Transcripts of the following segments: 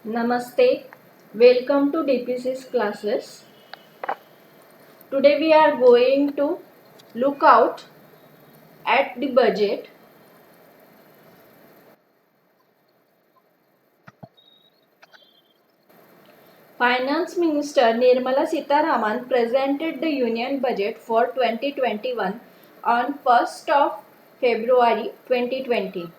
Namaste, welcome to DPC's classes. Today we are going to look out at the budget. Finance Minister Nirmala Sitharaman presented the Union Budget for 2021 on 1st of February 2020.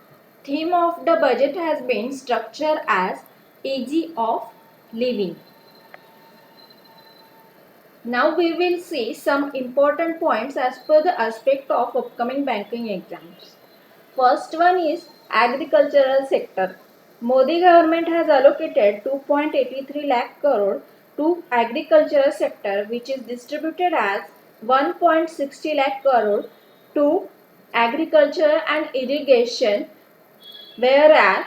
Theme of the budget has been structure as easy of living. Now we will see some important points as per the aspect of upcoming banking exams. First one is agricultural sector. Modi government has allocated 2.83 lakh crore to agricultural sector, which is distributed as 1.60 lakh crore to agriculture and irrigation, whereas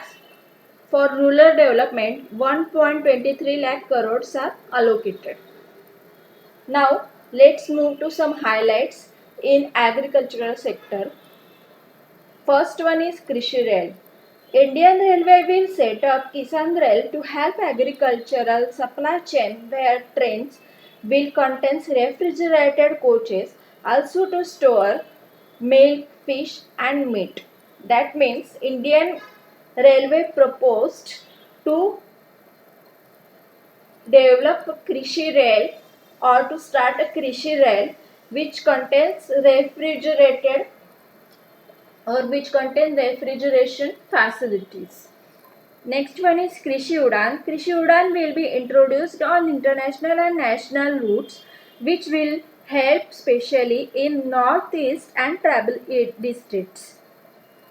for rural development 1.23 lakh crores are allocated. Now let's move to some highlights in agricultural sector. First one is Krishi Rail. Indian Railway will set up Kisan Rail to help agricultural supply chain, where trains will contain refrigerated coaches also to store milk, fish and meat. That means Indian Railway proposed to develop a Krishi Rail or to start a Krishi Rail which contains refrigerated or which contain refrigeration facilities. Next one is Krishi Udan. Krishi Udan will be introduced on international and national routes, which will help specially in northeast and tribal districts.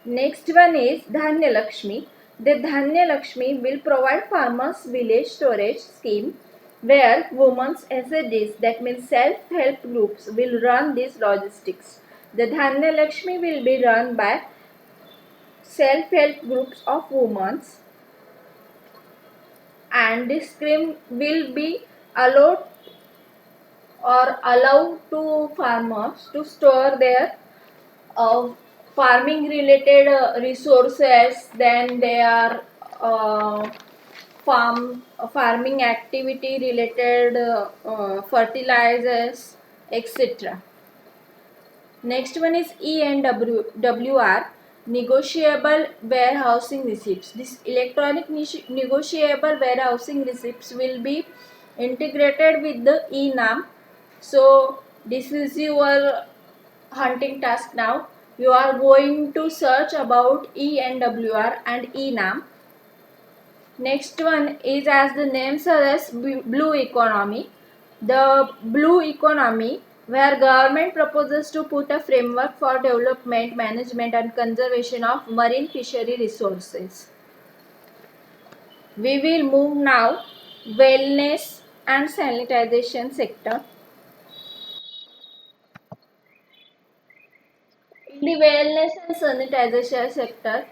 Next one is Dhanya Lakshmi. The Dhanya Lakshmi will provide farmers village storage scheme where women's SHGs, that means self-help groups, will run these logistics. The Dhanya Lakshmi will be run by self-help groups of women, and this scheme will be allowed or allow to farmers to store their farming related resources, then their farming activity related fertilizers, etc. Next one is ENWR, negotiable warehousing receipts. This electronic negotiable warehousing receipts will be integrated with the ENAM. So this is your hunting task now. You are going to search about ENWR and ENAM. Next one is, as the name suggests, blue economy. The blue economy, where government proposes to put a framework for development, management and conservation of marine fishery resources. We will move now wellness and sanitization sector. In the wellness and sanitization sector,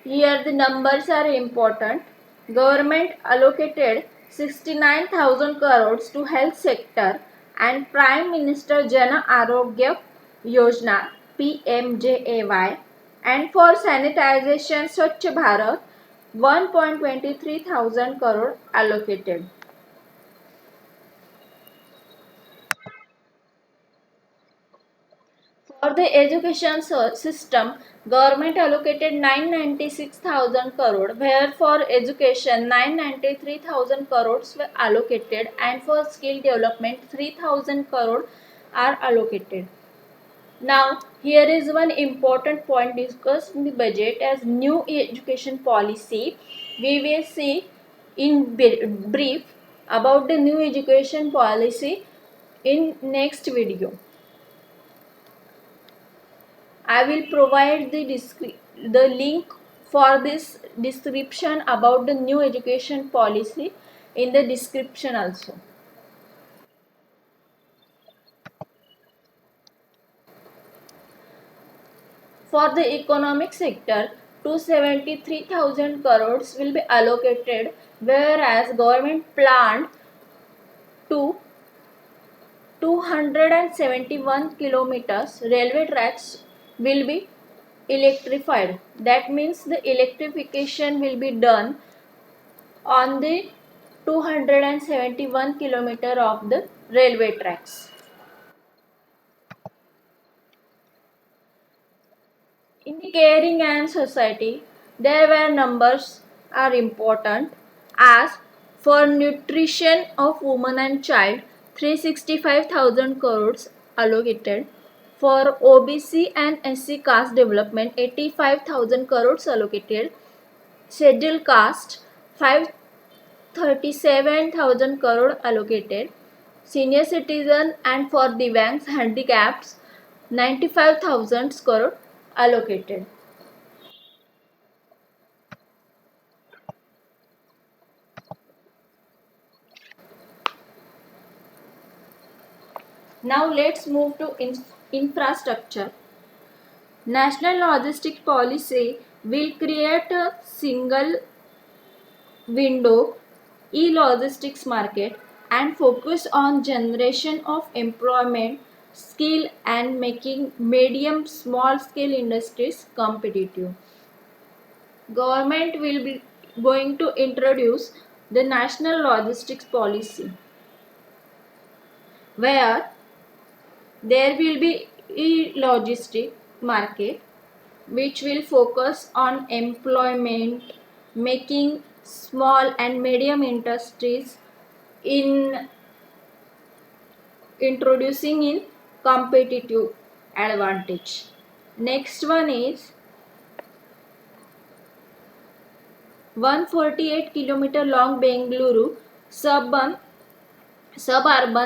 here the numbers are important. Government allocated 69,000 crores to health sector and Prime Minister Jan Arogya Yojana PMJAY, and for sanitization Swachh Bharat 1.23 thousand crore allocated. For the education system, government allocated 996,000 crore, where for education 993,000 crores were allocated, and for skill development 3,000 crore are allocated. Now, here is one important point discussed in the budget as new education policy. We will see in brief about the new education policy in next video. I will provide the link for this description about the new education policy in the description also. For the economic sector, 273,000 crores will be allocated, whereas government planned to 271 kilometers railway tracks will be electrified. That means the electrification will be done on the 271 kilometer of the railway tracks. In the caring and society, there were numbers are important as for nutrition of woman and child 365,000 crores allocated, for OBC and SC caste development 85,000 crores allocated, scheduled caste 537,000 crore allocated, senior citizen and for Divyangs handicaps 95,000 crore allocated. Now let's move to infrastructure. National Logistics Policy will create a single window e-logistics market and focus on generation of employment, skill and making medium small scale industries competitive. Government will be going to introduce the National Logistics Policy where there will be e-logistic market which will focus on employment, making small and medium industries in introducing in competitive advantage. Next one is 148-kilometer long Bengaluru suburban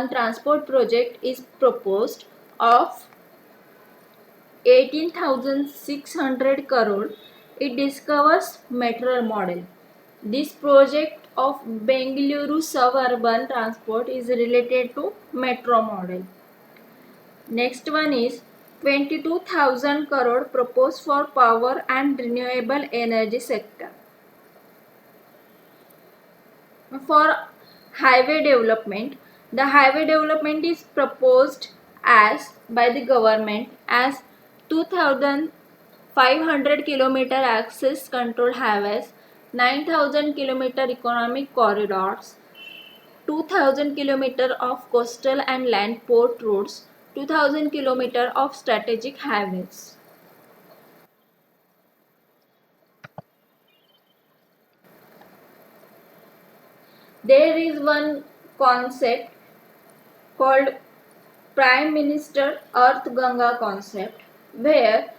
transport project is proposed of 18,600 crore. It discovers metro model. This project of Bengaluru suburban transport is related to metro model. Next one is 22,000 crore proposed for power and renewable energy sector. For highway development, the highway development is proposed as by the government as 2,500 kilometer access control highways, 9,000 kilometer economic corridors, 2,000 kilometer of coastal and land port roads, 2,000 kilometer of strategic highways. There is one concept called Prime Minister Earth Ganga concept where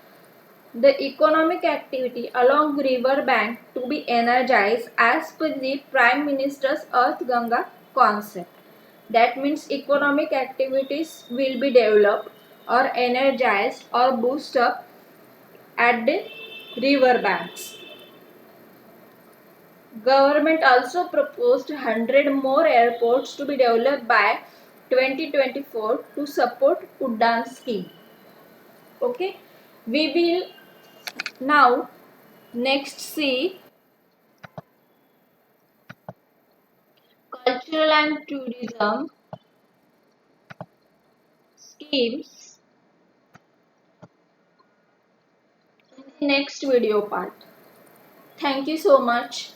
the economic activity along river bank to be energized as per the Prime Minister's Earth Ganga concept. That means economic activities will be developed or energized or boost up at the river banks. Government also proposed 100 more airports to be developed by 2024 to support Uddan scheme. Okay, we will now next see cultural and tourism schemes in the next video part. Thank you so much.